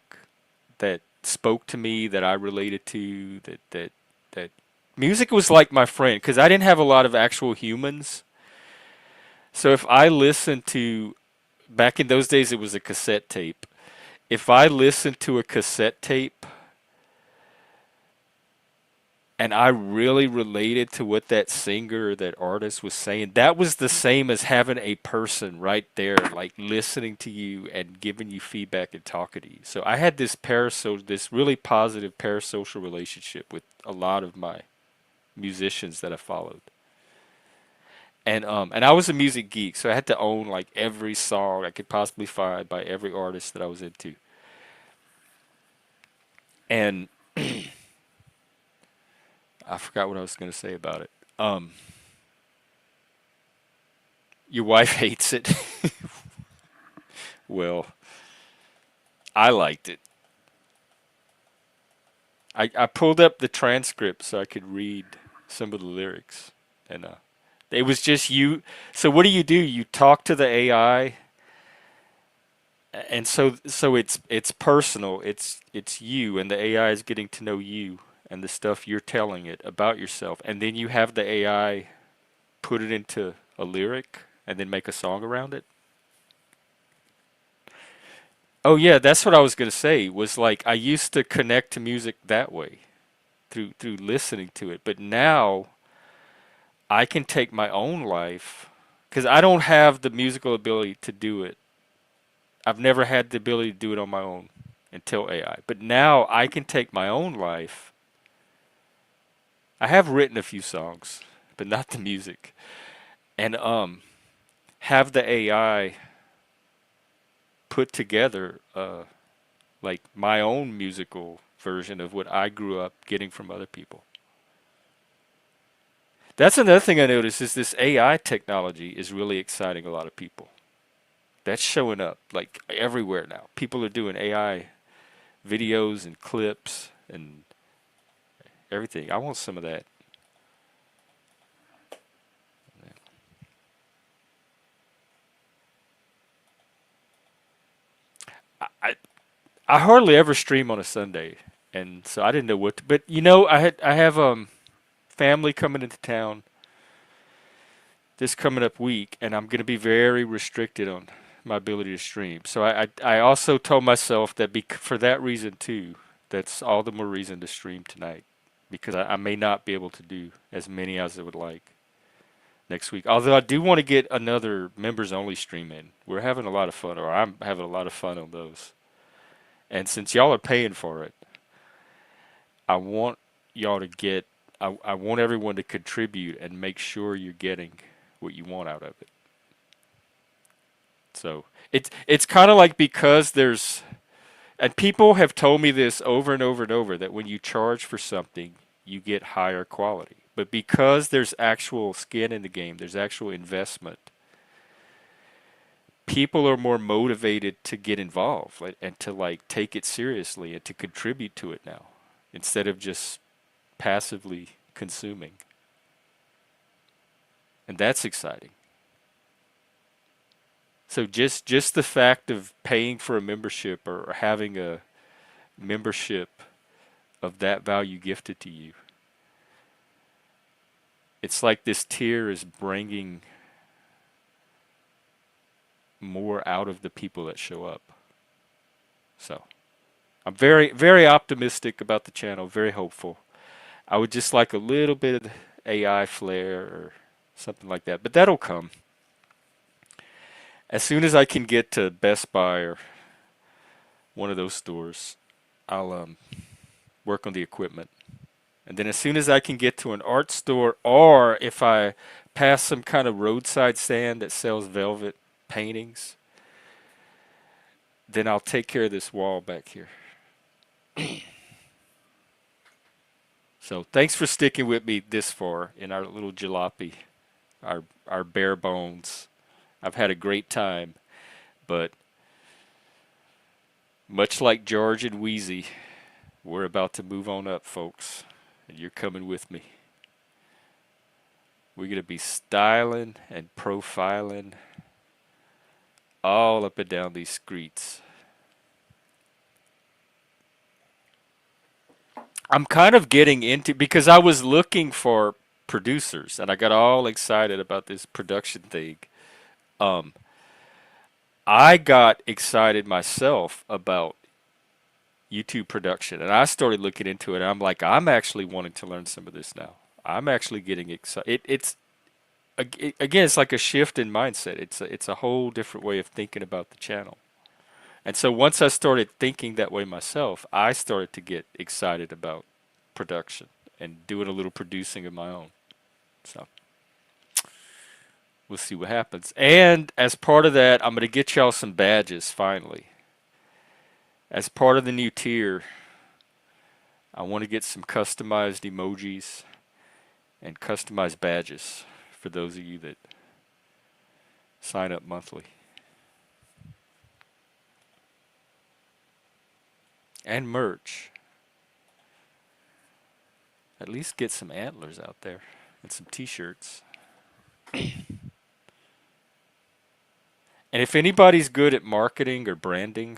that spoke to me, that I related to, that music was like my friend because I didn't have a lot of actual humans. So if I listened to back in those days, it was a cassette tape. If I listened to a cassette tape and I really related to what that singer or that artist was saying, that was the same as having a person right there, like listening to you and giving you feedback and talking to you. So I had this really positive parasocial relationship with a lot of my musicians that I followed. And I was a music geek, so I had to own like every song I could possibly find by every artist that I was into. And I forgot what I was going to say about it. Um, your wife hates it. Well, I liked it. I pulled up the transcript so I could read some of the lyrics, and it was just you. So what do? You talk to the AI, and so it's personal. It's you, and the AI is getting to know you and the stuff you're telling it about yourself, and then you have the AI put it into a lyric and then make a song around it. Oh yeah, that's what I was gonna say. Was like I used to connect to music that way through listening to it, but now I can take my own life because I don't have the musical ability to do it. I've never had the ability to do it on my own until AI. But now I can take my own life. I have written a few songs, but not the music, and have the AI put together like my own musical version of what I grew up getting from other people. That's another thing I noticed is this AI technology is really exciting a lot of people. That's showing up like everywhere now. People are doing AI videos and clips and everything. I want some of that. I, I, I hardly ever stream on a Sunday, and so I didn't know what. But I have family coming into town this coming up week, and I'm going to be very restricted on my ability to stream. So I also told myself that for that reason too, that's all the more reason to stream tonight. because I may not be able to do as many as I would like next week. Although I do want to get another members only stream in. We're having a lot of fun, or I'm having a lot of fun on those. And since y'all are paying for it, I want y'all to get, I want everyone to contribute and make sure you're getting what you want out of it. So it's kind of like, because there's, and people have told me this over and over and over, that when you charge for something, you get higher quality. But because there's actual skin in the game, there's actual investment, people are more motivated to get involved, like, and to like take it seriously and to contribute to it now, instead of just passively consuming. And that's exciting. So just the fact of paying for a membership, or having a membership of that value gifted to you, it's like this tier is bringing more out of the people that show up. So I'm very, very optimistic about the channel, very hopeful. I would just like a little bit of AI flair or something like that, but that'll come. As soon as I can get to Best Buy or one of those stores, I'll work on the equipment. And then as soon as I can get to an art store, or if I pass some kind of roadside stand that sells velvet paintings, then I'll take care of this wall back here. So thanks for sticking with me this far in our little jalopy, our bare bones. I've had a great time, but much like George and Wheezy, we're about to move on up, folks, and you're coming with me. We're going to be styling and profiling all up and down these streets. I'm kind of getting into, because I was looking for producers and I got all excited about this production thing. Um, I got excited myself about YouTube production, and I started looking into it. And I'm like, I'm actually wanting to learn some of this now. I'm actually getting excited. Again, it's like a shift in mindset. It's a whole different way of thinking about the channel. And so once I started thinking that way myself, I started to get excited about production and doing a little producing of my own. So we'll see what happens. And as part of that, I'm going to get y'all some badges finally. As part of the new tier, I want to get some customized emojis and customized badges for those of you that sign up monthly. And merch. At least get some antlers out there and some t-shirts. And if anybody's good at marketing or branding,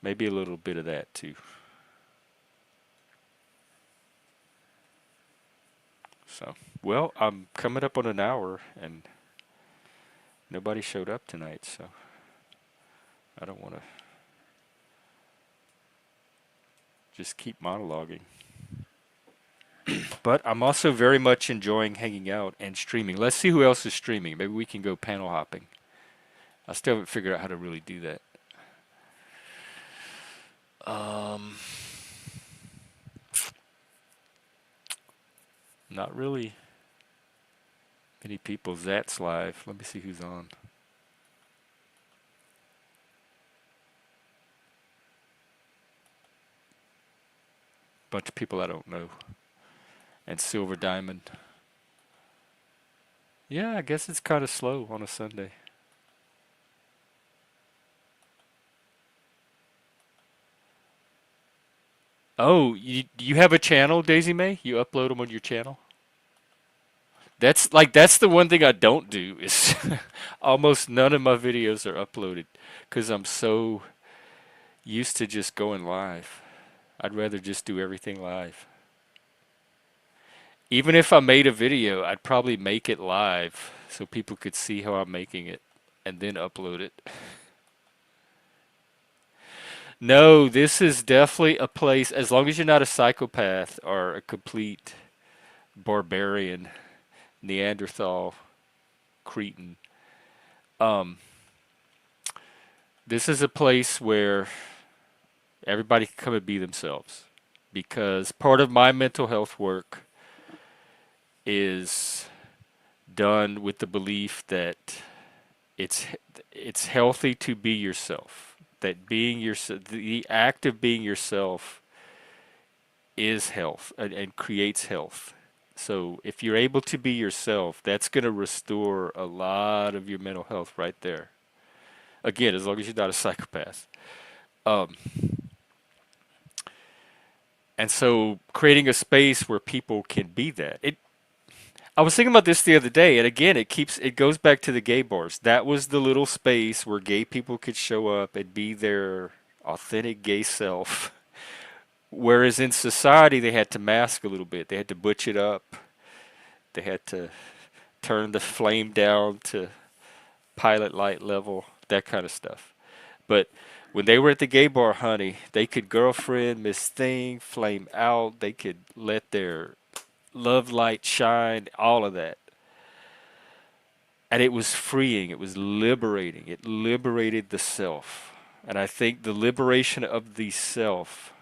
maybe a little bit of that too. So, well, I'm coming up on an hour and nobody showed up tonight, so I don't want to just keep monologuing. But I'm also very much enjoying hanging out and streaming. Let's see who else is streaming. Maybe we can go panel hopping. I still haven't figured out how to really do that. Not really many people. Zat's live. Let me see who's on. Bunch of people I don't know. And Silver Diamond. Yeah, I guess it's kind of slow on a Sunday. Oh, you have a channel, Daisy May? You upload them on your channel? That's the one thing I don't do is almost none of my videos are uploaded because I'm so used to just going live. I'd rather just do everything live. Even if I made a video, I'd probably make it live so people could see how I'm making it and then upload it. No, this is definitely a place, as long as you're not a psychopath or a complete barbarian, Neanderthal, Cretan. Um, this is a place where everybody can come and be themselves. Because part of my mental health work is done with the belief that it's it's healthy to be yourself. That being yourself, the act of being yourself, is health and creates health. So if you're able to be yourself, that's going to restore a lot of your mental health right there. Again, as long as you're not a psychopath. Um, and so creating a space where people can be that. I was thinking about this the other day, and again, it goes back to the gay bars. That was the little space where gay people could show up and be their authentic gay self. Whereas in society, they had to mask a little bit. They had to butch it up. They had to turn the flame down to pilot light level, that kind of stuff. But when they were at the gay bar, honey, they could girlfriend, Miss Thing, flame out. They could let their love light shine, all of that. And it was freeing. It was liberating. It liberated the self. And I think the liberation of the self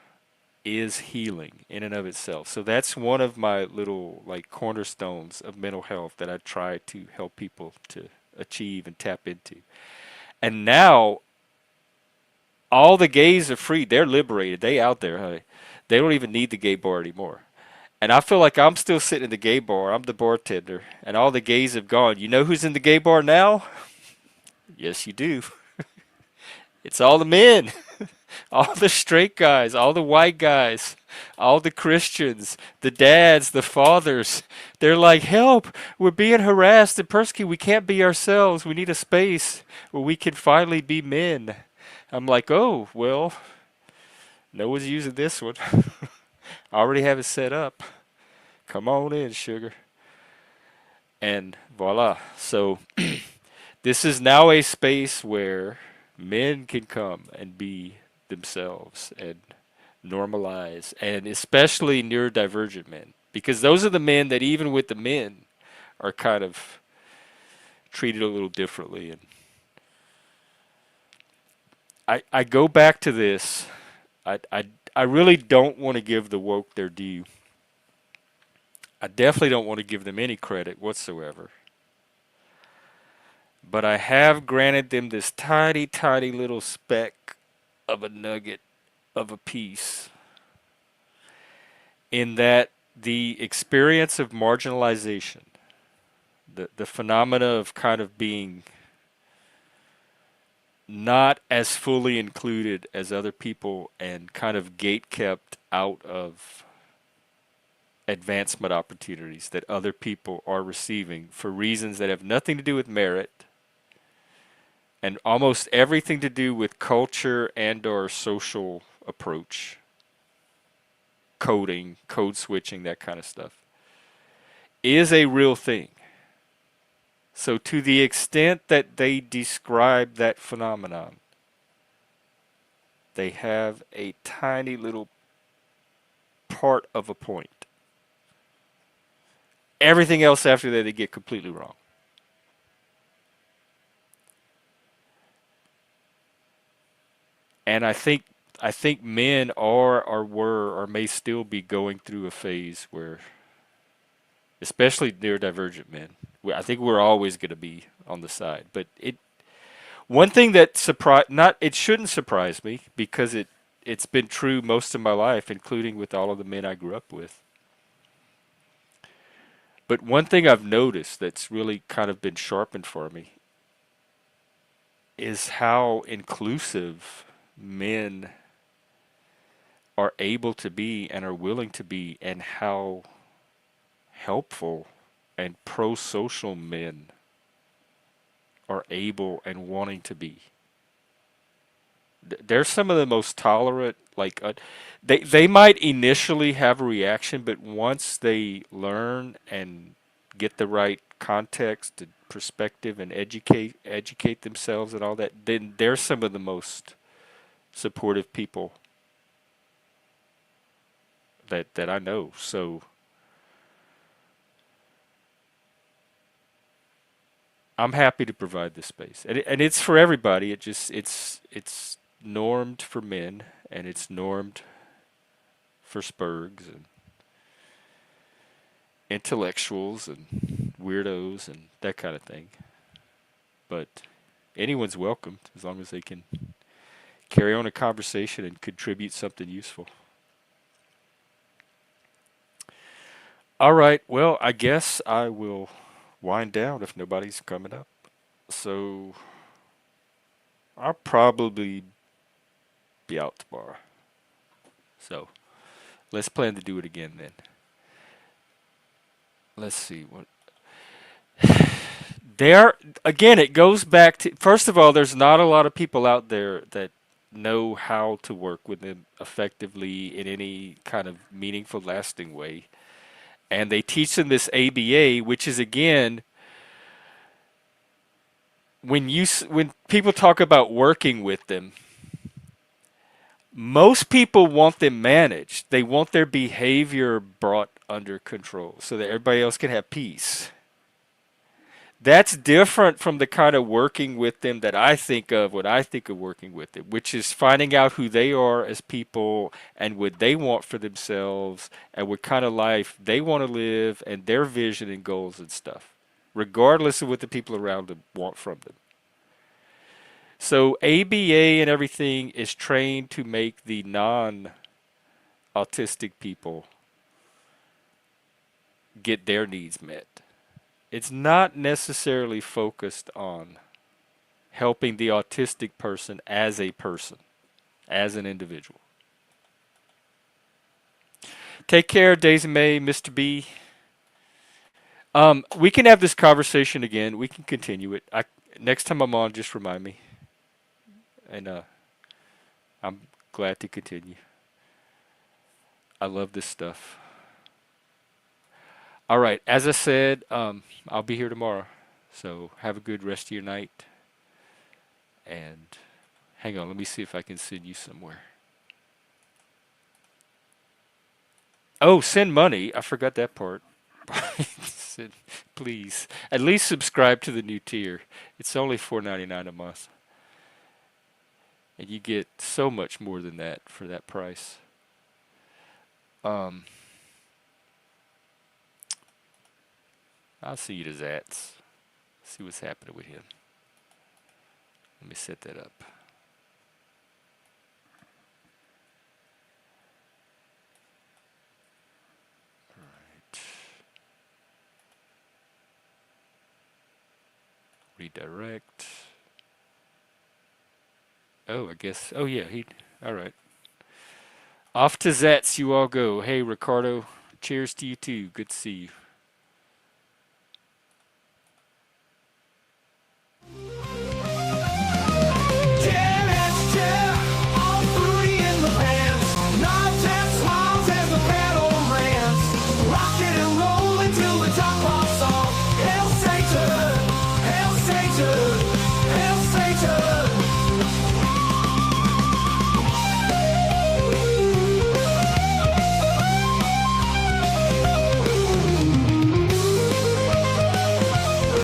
is healing in and of itself. So that's one of my little like cornerstones of mental health that I try to help people to achieve and tap into. And now all the gays are free. They're liberated. They out there, honey. They don't even need the gay bar anymore. And I feel like I'm still sitting in the gay bar. I'm the bartender, and all the gays have gone. You know who's in the gay bar now? Yes, you do. It's all the men, all the straight guys, all the white guys, all the Christians, the dads, the fathers. They're like, help, we're being harassed and persecuted. We can't be ourselves. We need a space where we can finally be men. I'm like, oh, well, no one's using this one. I already have it set up. Come on in, sugar. And voila. So this is now a space where men can come and be themselves and normalize, and especially neurodivergent men, because those are the men that, even with the men, are kind of treated a little differently. And I go back to this. I, I, I really don't want to give the woke their due. I definitely don't want to give them any credit whatsoever. But I have granted them this tiny, tiny little speck of a nugget of a piece, in that the experience of marginalization, the phenomena of kind of being not as fully included as other people and kind of gate kept out of advancement opportunities that other people are receiving for reasons that have nothing to do with merit and almost everything to do with culture and or social approach, coding, code switching, that kind of stuff, is a real thing. So to the extent that they describe that phenomenon, they have a tiny little part of a point. Everything else after that they get completely wrong. And I think men are or were or may still be going through a phase where, especially neurodivergent men, I think we're always going to be on the side. But one thing that not it shouldn't surprise me, because it's been true most of my life, including with all of the men I grew up with. But one thing I've noticed that's really kind of been sharpened for me is how inclusive men are able to be and are willing to be, and how helpful and pro-social men are able and wanting to be. They're some of the most tolerant. Like they might initially have a reaction, but once they learn and get the right context and perspective and educate themselves and all that, then they're some of the most supportive people that I know. So I'm happy to provide this space, and it's for everybody. It's normed for men, and it's normed for spurgs and intellectuals and weirdos and that kind of thing. But anyone's welcome as long as they can carry on a conversation and contribute something useful. All right. Well, I guess I will wind down if nobody's coming up. So I'll probably be out tomorrow. So let's plan to do it again then. Let's see what there again. It goes back to first of all, there's not a lot of people out there that know how to work with them effectively in any kind of meaningful, lasting way, and they teach them this ABA, which is again when people talk about working with them, most people want them managed. They want their behavior brought under control so that everybody else can have peace. That's different from the kind of working with them that I think of when I think of working with them, which is finding out who they are as people and what they want for themselves and what kind of life they want to live and their vision and goals and stuff, regardless of what the people around them want from them. So ABA and everything is trained to make the non-autistic people get their needs met. It's not necessarily focused on helping the autistic person, as an individual. Take care, Daisy May, Mr. B. We can have this conversation again. We can continue it. Next time I'm on, just remind me, and I'm glad to continue. I love this stuff. All right, as I said, I'll be here tomorrow. So have a good rest of your night. And hang on, let me see if I can send you somewhere. Oh, send money. I forgot that part. Please, at least subscribe to the new tier. It's only $4.99 a month, and you get so much more than that for that price. Um, I'll see you to Zats. See what's happening with him. Let me set that up. Right. Redirect. Oh, I guess. Oh, yeah. All right. Off to Zats, you all go. Hey, Ricardo. Cheers to you too. Good to see you.